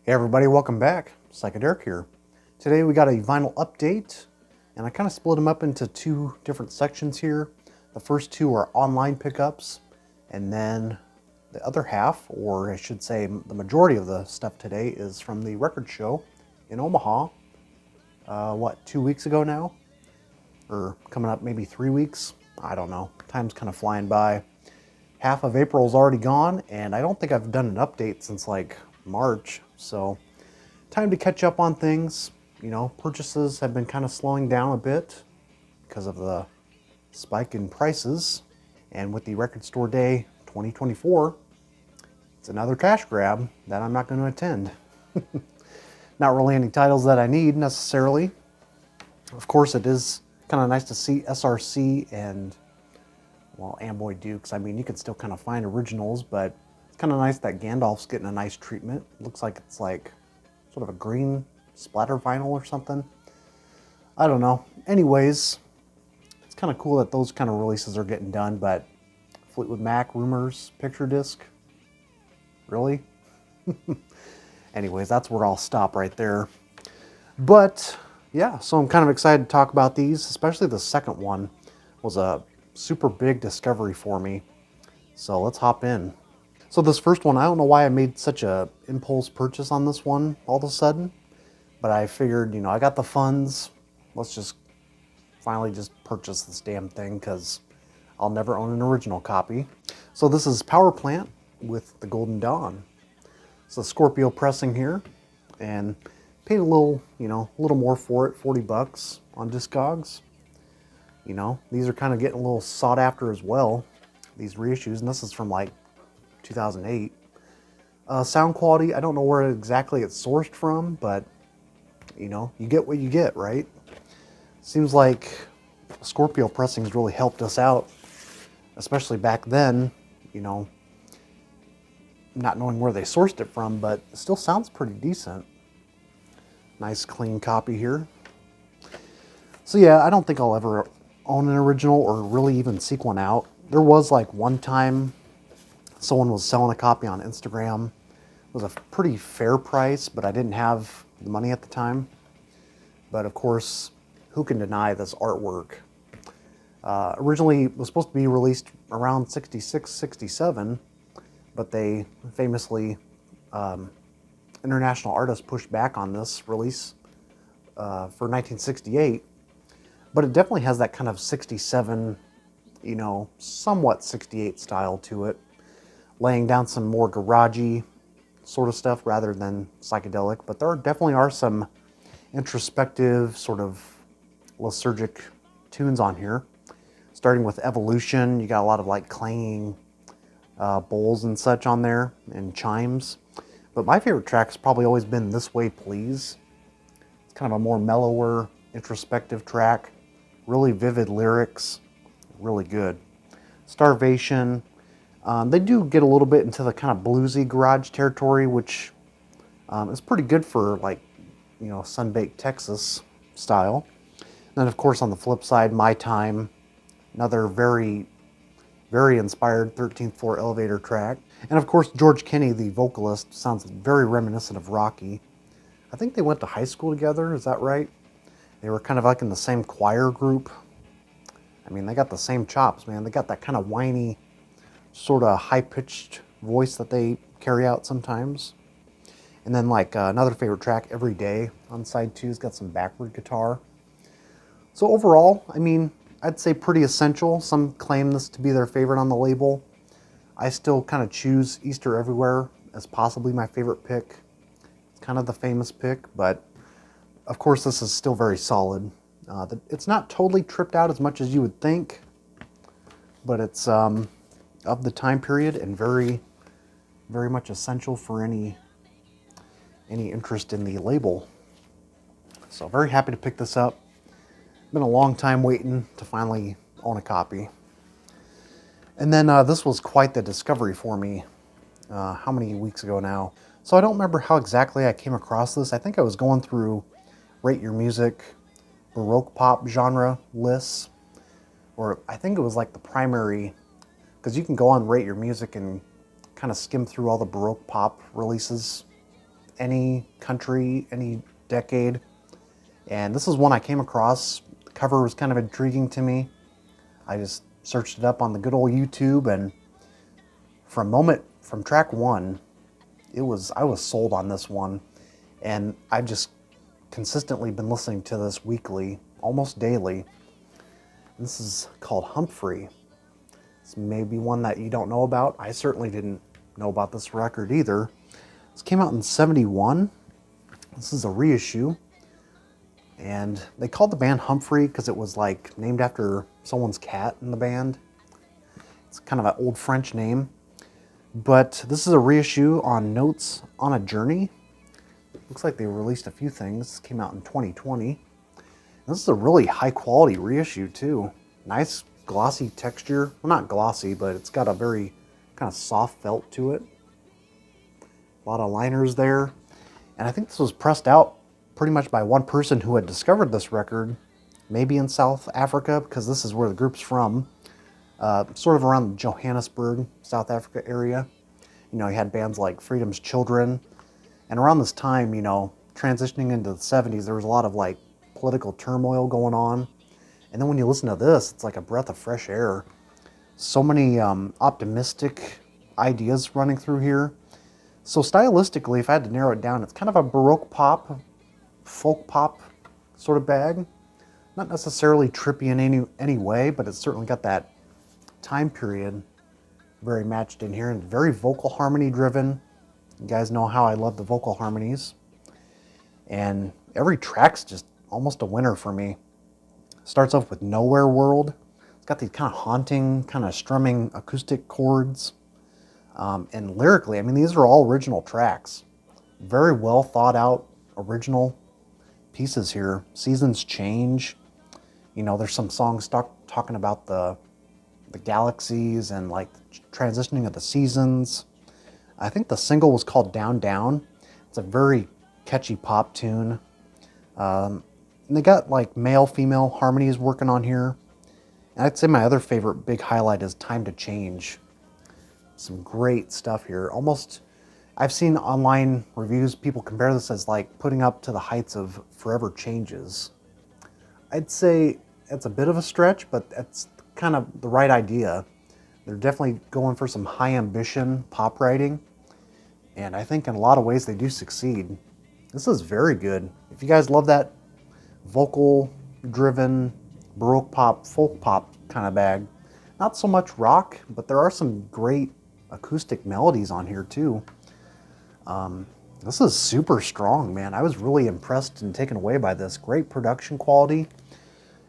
Hey everybody, welcome back. Psychedelic here. Today we got a vinyl update, and I kind of split them up into two different sections here. The first two are online pickups, and then the other half, or I should say the majority of the stuff today, is from the record show in Omaha. 2 weeks ago now? Or coming up maybe 3 weeks? I don't know. Time's kind of flying by. Half of April's already gone, and I don't think I've done an update since like March, so time to catch up on things. You know, purchases have been kind of slowing down a bit because of the spike in prices, and with the Record Store Day 2024, it's another cash grab that I'm not going to attend. Not really any titles that I need necessarily. Of course, it is kind of nice to see SRC and, well, Amboy Dukes. I mean, you can still kind of find originals, but it's kind of nice that Gandalf's getting a nice treatment. Looks like it's like sort of a green splatter vinyl or something. I don't know. Anyways, it's kind of cool that those kind of releases are getting done, but Fleetwood Mac, Rumors, Picture Disc? Really? Anyways, that's where I'll stop right there. But yeah, so I'm kind of excited to talk about these, especially the second one was a super big discovery for me. So let's hop in. So this first one, I don't know why I made such a impulse purchase on this one all of a sudden, but I figured, you know, I got the funds. Let's just finally just purchase this damn thing because I'll never own an original copy. So this is Power Plant with the Golden Dawn. It's a Scorpio pressing here, and paid a little, you know, a little more for it, 40 bucks on Discogs. You know, these are kind of getting a little sought after as well, these reissues, and this is from like 2008. Sound quality, I don't know where exactly it's sourced from, but you know, you get what you get, right? Seems like Scorpio pressings really helped us out, especially back then, you know, not knowing where they sourced it from, but it still sounds pretty decent. Nice clean copy here. So yeah, I don't think I'll ever own an original or really even seek one out. There was like one time someone was selling a copy on Instagram. It was a pretty fair price, but I didn't have the money at the time. But of course, who can deny this artwork? Originally, it was supposed to be released around 66, 67, but they famously, international artists pushed back on this release for 1968. But it definitely has that kind of 67, you know, somewhat 68 style to it, laying down some more garagey sort of stuff rather than psychedelic. But there definitely are some introspective, sort of lysergic tunes on here. Starting with Evolution, you got a lot of like clanging bowls and such on there, and chimes. But my favorite track's probably always been This Way Please. It's kind of a more mellower, introspective track. Really vivid lyrics, really good. Starvation, they do get a little bit into the kind of bluesy garage territory, which is pretty good for like, you know, Sunbaked Texas style. And then of course on the flip side, My Time, another very, very inspired 13th Floor Elevator track. And of course George Kenny, the vocalist, sounds very reminiscent of Rocky. I think they went to high school together, is that right? They were kind of like in the same choir group. I mean, they got the same chops, man. They got that kind of whiny, sort of high-pitched voice that they carry out sometimes. And then like another favorite track, Every Day, on side 2's got some backward guitar. So overall, I mean, I'd say pretty essential. Some claim this to be their favorite on the label. I still kind of choose Easter Everywhere as possibly my favorite pick. It's kind of the famous pick, but of course, this is still very solid. It's not totally tripped out as much as you would think, but it's of the time period and very, very much essential for any interest in the label. So very happy to pick this up. Been a long time waiting to finally own a copy. And then this was quite the discovery for me. How many weeks ago now? So I don't remember how exactly I came across this. I think I was going through Rate Your Music, Baroque pop genre lists, or I think it was like the primary, because you can go on Rate Your Music and kind of skim through all the Baroque pop releases any country, any decade. And this is one I came across. The cover was kind of intriguing to me. I just searched it up on the good old YouTube, and from track one, I was sold on this one. And I've just consistently been listening to this weekly, almost daily. This is called Humphrey. This may be one that you don't know about. I certainly didn't know about this record either. This came out in '71. This is a reissue. And they called the band Humphrey because it was like named after someone's cat in the band. It's kind of an old French name. But this is a reissue on Notes on a Journey. Looks like they released a few things. This came out in 2020. This is a really high quality reissue too. Nice glossy texture. Well, not glossy, but it's got a very kind of soft felt to it. A lot of liners there. And I think this was pressed out pretty much by one person who had discovered this record, maybe in South Africa, because this is where the group's from. Sort of around the Johannesburg, South Africa area. You know, you had bands like Freedom's Children. And around this time, you know, transitioning into the 70s, there was a lot of like political turmoil going on. And then when you listen to this, it's like a breath of fresh air. So many optimistic ideas running through here. So stylistically, if I had to narrow it down, it's kind of a Baroque pop, folk pop sort of bag. Not necessarily trippy in any way, but it's certainly got that time period very matched in here, and very vocal harmony driven. You guys know how I love the vocal harmonies. And every track's just almost a winner for me. Starts off with Nowhere World. It's got these kind of haunting, kind of strumming acoustic chords. And lyrically, I mean, these are all original tracks. Very well thought out original pieces here. Seasons Change. You know, there's some songs talking about the galaxies and like transitioning of the seasons. I think the single was called Down Down. It's a very catchy pop tune. And they got like male-female harmonies working on here. And I'd say my other favorite big highlight is Time to Change. Some great stuff here. Almost, I've seen online reviews, people compare this as like putting up to the heights of Forever Changes. I'd say it's a bit of a stretch, but that's kind of the right idea. They're definitely going for some high ambition pop writing, and I think in a lot of ways they do succeed. This is very good. If you guys love that vocal driven Baroque pop, folk pop kind of bag, not so much rock, but there are some great acoustic melodies on here too. This is super strong, man. I was really impressed and taken away by this. Great production quality.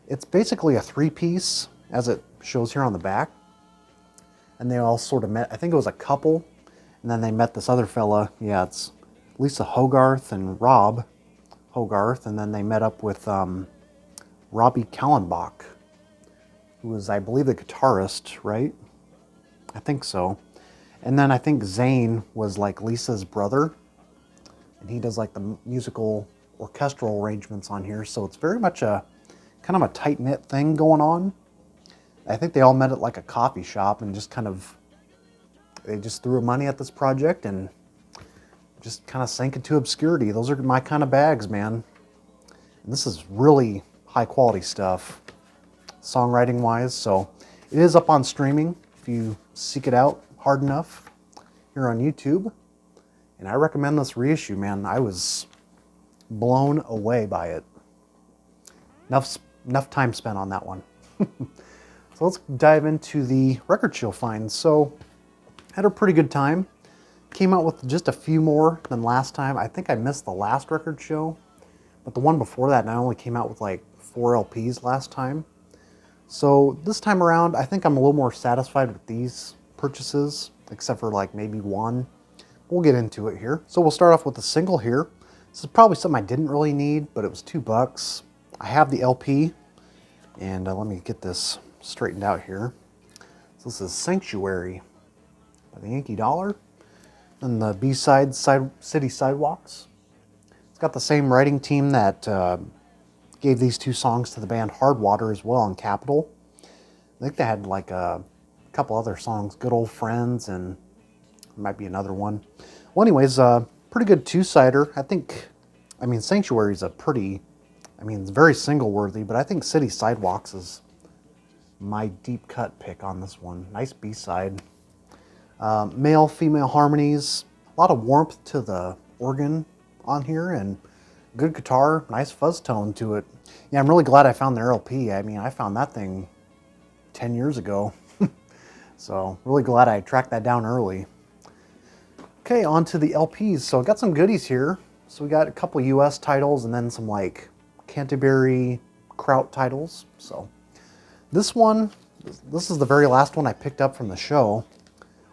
It's basically a three-piece, as it shows here on the back. And they all sort of met, I think it was a couple, and then they met this other fella. Yeah, it's Lisa Hogarth and Rob Hogarth, and then they met up with Robbie Kallenbach, who was, I believe, the guitarist, right? I think so. And then I think Zane was like Lisa's brother, and he does like the musical orchestral arrangements on here, so it's very much a kind of a tight-knit thing going on. I think they all met at like a coffee shop and just kind of, they just threw money at this project and just kind of sank into obscurity. Those are my kind of bags, man. And this is really high quality stuff, songwriting wise. So it is up on streaming if you seek it out hard enough here on YouTube. And I recommend this reissue, man. I was blown away by it. Enough time spent on that one. So let's dive into the record show finds. So had a pretty good time. Came out with just a few more than last time. I think I missed the last record show, but the one before that, and I only came out with like 4 LPs last time. So this time around, I think I'm a little more satisfied with these purchases, except for like maybe one. We'll get into it here. So we'll start off with the single here. This is probably something I didn't really need, but it was $2. I have the LP, and let me get this straightened out here. So this is Sanctuary by the Yankee Dollar. And the B-side, City Sidewalks. It's got the same writing team that gave these 2 songs to the band Hardwater as well on Capitol. I think they had like a couple other songs, Good Old Friends, and there might be another one. Well, anyways, Pretty good two-sider. I mean, Sanctuary is it's very single-worthy, but I think City Sidewalks is my deep cut pick on this one. Nice B-side. Male, female harmonies. A lot of warmth to the organ on here, and good guitar, nice fuzz tone to it. Yeah, I'm really glad I found the LP. I mean, I found that thing 10 years ago. So, really glad I tracked that down early. Okay, on to the LPs. So, I got some goodies here. So, we got a couple US titles and then some like Canterbury Kraut titles. So, this is the very last one I picked up from the show.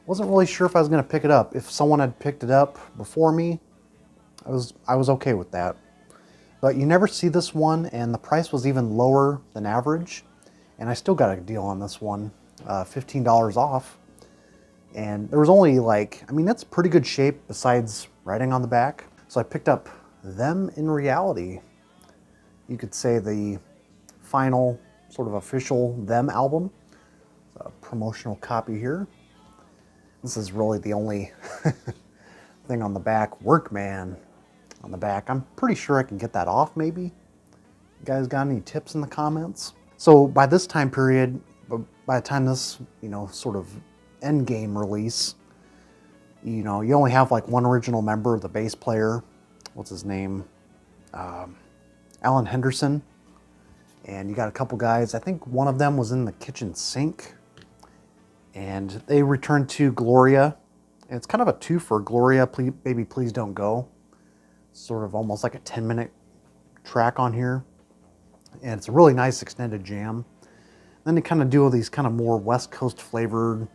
Wasn't really sure if I was going to pick it up. If someone had picked it up before me, I was okay with that. But you never see this one, and the price was even lower than average. And I still got a deal on this one, $15 off. And there was only it's pretty good shape besides writing on the back. So I picked up Them in Reality. You could say the final sort of official Them album. It's a promotional copy here. This is really the only thing on the back. Workman on the back. I'm pretty sure I can get that off maybe. You guys got any tips in the comments? So by this time period, by the time this, sort of end game release, you only have like one original member, the bass player. What's his name? Alan Henderson. And you got a couple guys. I think one of them was in the kitchen sink. And they returned to Gloria. And it's kind of a twofer. Gloria, Baby Please Don't Go. Sort of almost like a 10-minute track on here. And it's a really nice extended jam. Then they kind of do all these kind of more West Coast flavored,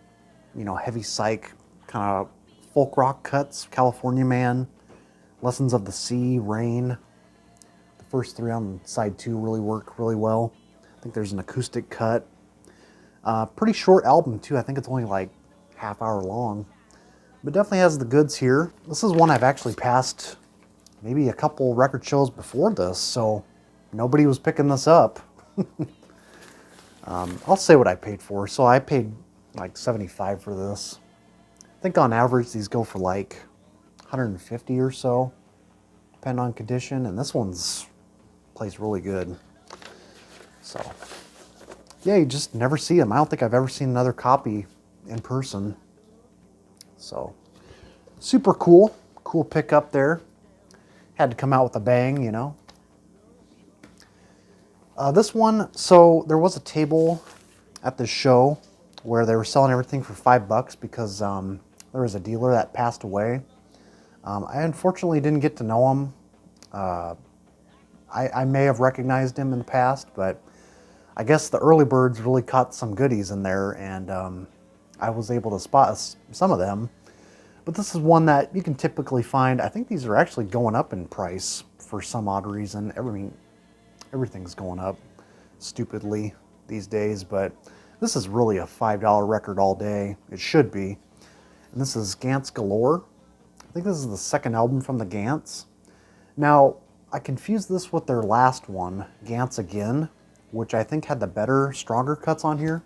heavy psych, kind of folk rock cuts. California Man, Lessons of the Sea, Rain. The first three on side 2 really work really well. I think there's an acoustic cut. Pretty short album too. I think it's only like half hour long. But definitely has the goods here. This is one I've actually passed maybe a couple record shows before this, so nobody was picking this up. I'll say what I paid for. So I paid like $75 for this. I think on average these go for like $150 or so, depending on condition. And this one's plays really good. So yeah, you just never see them. I don't think I've ever seen another copy in person. So super cool pickup there. Had to come out with a bang, This one, so there was a table at the show where they were selling everything for $5 because there was a dealer that passed away. I unfortunately didn't get to know him. I may have recognized him in the past, but I guess the early birds really caught some goodies in there, and I was able to spot some of them. But this is one that you can typically find. I think these are actually going up in price for some odd reason. Everything's going up stupidly these days, but this is really a $5 record all day. It should be. And this is Gant Galore. I think this is the second album from the Gants. Now, I confused this with their last one, Gants Again, which I think had the better, stronger cuts on here.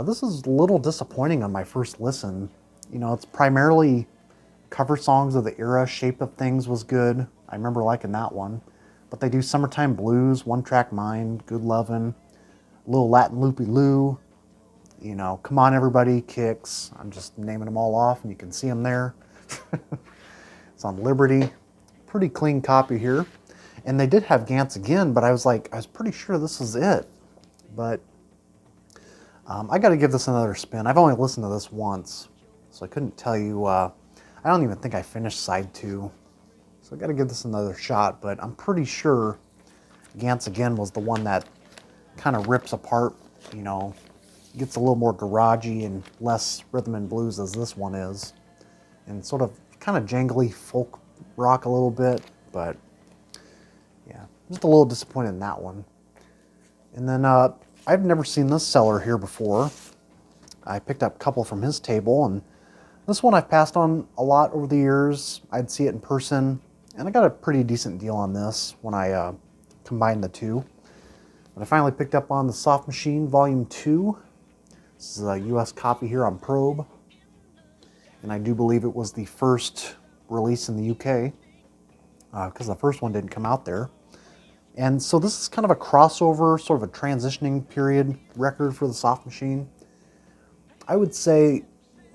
This is a little disappointing on my first listen. It's primarily cover songs of the era. Shape of Things was good. I remember liking that one. But they do Summertime Blues, One Track Mind, Good Lovin', a little Latin Loopy Loo, Come On Everybody, Kicks. I'm just naming them all off and you can see them there. It's on Liberty. Pretty clean copy here. And they did have Gants Again, but I was pretty sure this is it. But I got to give this another spin. I've only listened to this once, so I couldn't tell you. I don't even think I finished side 2. So I got to give this another shot, but I'm pretty sure Gants Again was the one that kind of rips apart, gets a little more garagey and less rhythm and blues as this one is. And sort of kind of jangly folk rock a little bit, but yeah, just a little disappointed in that one. And then I've never seen this seller here before. I picked up a couple from his table, and this one I've passed on a lot over the years. I'd see it in person, and I got a pretty decent deal on this when I combined the two. But I finally picked up on the Soft Machine Volume 2. This is a US copy here on Probe. And I do believe it was the first release in the UK because the first one didn't come out there. And so this is kind of a crossover, sort of a transitioning period record for the Soft Machine. I would say,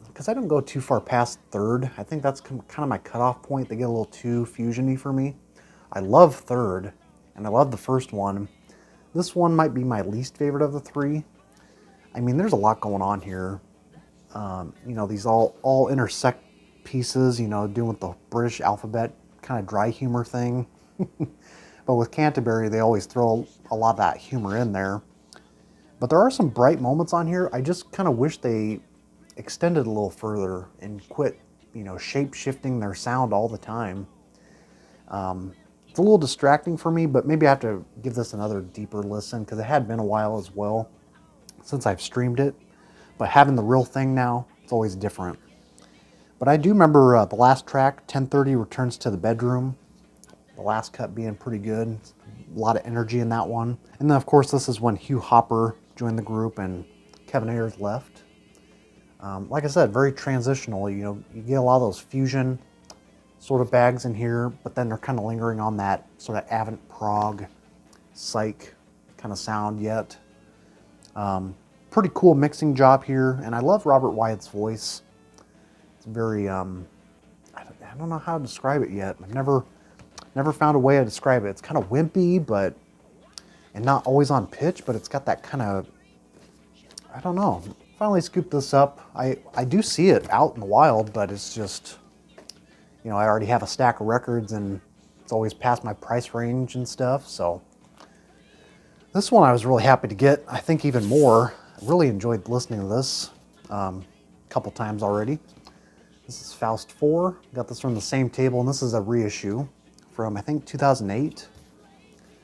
because I don't go too far past third, I think that's kind of my cutoff point. They get a little too fusion-y for me. I love third, and I love the first one. This one might be my least favorite of the three. I mean, there's a lot going on here. You know, these all intersect pieces, you know, doing with the British alphabet kind of dry humor thing. But with Canterbury, they always throw a lot of that humor in there. But there are some bright moments on here. I just kind of wish they extended a little further and quit, you know, shape-shifting their sound all the time. It's a little distracting for me, but maybe I have to give this another deeper listen because it had been a while as well since I've streamed it. But having the real thing now, it's always different. But I do remember the last track, 1030 Returns to the Bedroom. The last cut being pretty good. A lot of energy in that one. And then of course this is when Hugh Hopper joined the group and Kevin Ayers left. Like I said, very transitional. You know, you get a lot of those fusion sort of bags in here, but then they're kind of lingering on that sort of avant prog, psych kind of sound yet. Pretty cool mixing job here, and I love Robert Wyatt's voice. It's very, I don't know how to describe it yet. I've never found a way to describe it. It's kind of wimpy, and not always on pitch, but it's got that kind of, I don't know. Finally scooped this up. I do see it out in the wild, but it's just, you know, I already have a stack of records and it's always past my price range and stuff. So this one I was really happy to get. I think even more. I really enjoyed listening to this a couple times already. This is Faust 4. Got this from the same table, and this is a reissue from, I think, 2008.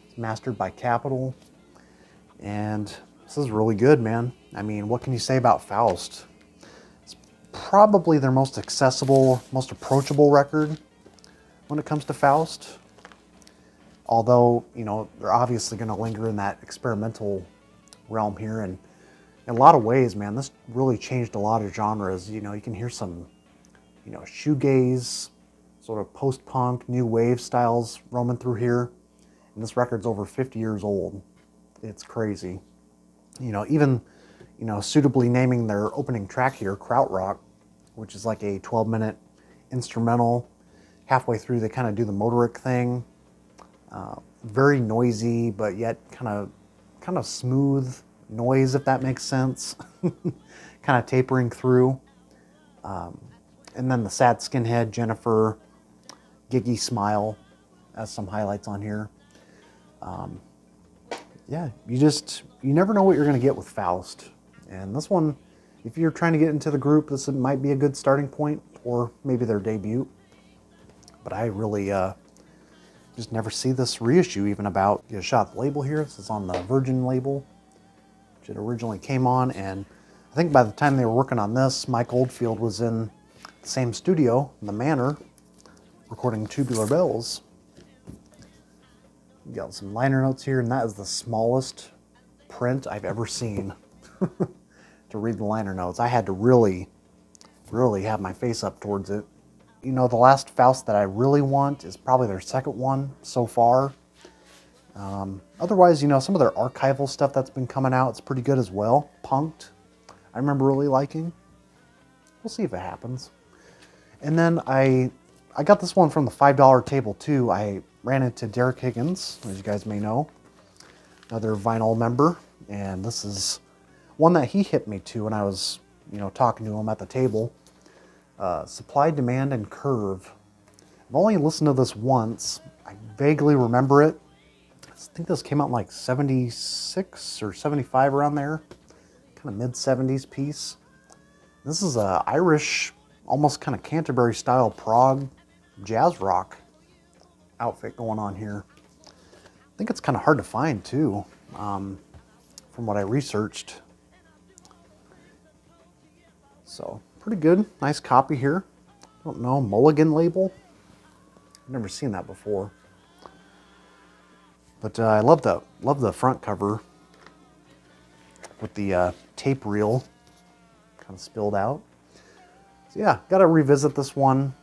It's mastered by Capitol. And this is really good, man. I mean, what can you say about Faust? It's probably their most accessible, most approachable record when it comes to Faust. Although, you know, they're obviously going to linger in that experimental realm here. And in a lot of ways, man, this really changed a lot of genres. You know, you can hear some, you know, shoegaze, sort of post-punk, new wave styles roaming through here. And this record's over 50 years old. It's crazy. You know, even, you know, suitably naming their opening track here, Krautrock, which is like a 12-minute instrumental. Halfway through, they kind of do the motoric thing. Very noisy, but yet kind of smooth noise, if that makes sense. Kind of tapering through. And then the Sad Skinhead, Jennifer, Giggy Smile, has some highlights on here. Yeah, you never know what you're going to get with Faust. And this one, if you're trying to get into the group, this might be a good starting point, or maybe their debut. But I really just never see this reissue even about. Get a shot at the label here. This is on the Virgin label, which it originally came on. And I think by the time they were working on this, Mike Oldfield was in the same studio, the Manor, recording Tubular Bells. You got some liner notes here, and that is the smallest print I've ever seen to read the liner notes. I had to really have my face up towards it. You know, the last Faust that I really want is probably their second one so far. Otherwise, you know, some of their archival stuff that's been coming out, it's pretty good as well. Punked, I remember really liking. We'll see if it happens. And then I got this one from the $5 table too. I ran into Derek Higgins, as you guys may know, another vinyl member, and this is one that he hit me to when I was, you know, talking to him at the table. Supply, Demand, and Curve. I've only listened to this once. I vaguely remember it. I think this came out in like 76 or 75, around there. Kind of mid-70s piece. This is a Irish, almost kind of Canterbury style prog jazz rock outfit going on here. I think it's kind of hard to find too, from what I researched. So pretty good, nice copy here. I don't know, Mulligan label. I've never seen that before. But I love the front cover with the tape reel kind of spilled out. So yeah, got to revisit this one.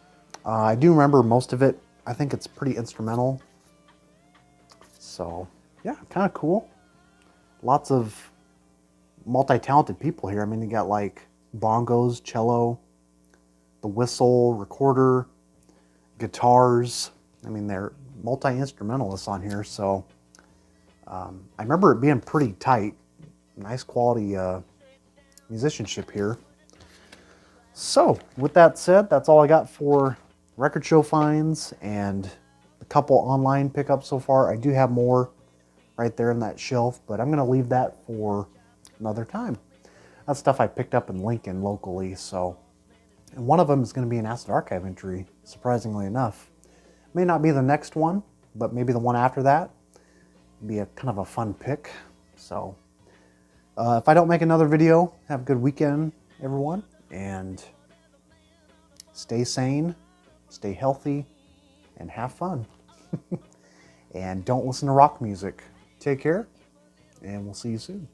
I do remember most of it. I think it's pretty instrumental. So yeah, kind of cool. Lots of multi-talented people here. I mean, you got like bongos, cello, the whistle, recorder, guitars. I mean, they're multi-instrumentalists on here. So I remember it being pretty tight. Nice quality musicianship here. So with that said, that's all I got for record show finds and a couple online pickups so far. I do have more right there in that shelf, but I'm going to leave that for another time. That's stuff I picked up in Lincoln locally. So, and one of them is going to be an Acid Archive entry, surprisingly enough. May not be the next one, but maybe the one after that. Be a kind of a fun pick. So if I don't make another video, have a good weekend, everyone, and stay sane, stay healthy, and have fun. And don't listen to rock music. Take care, and we'll see you soon.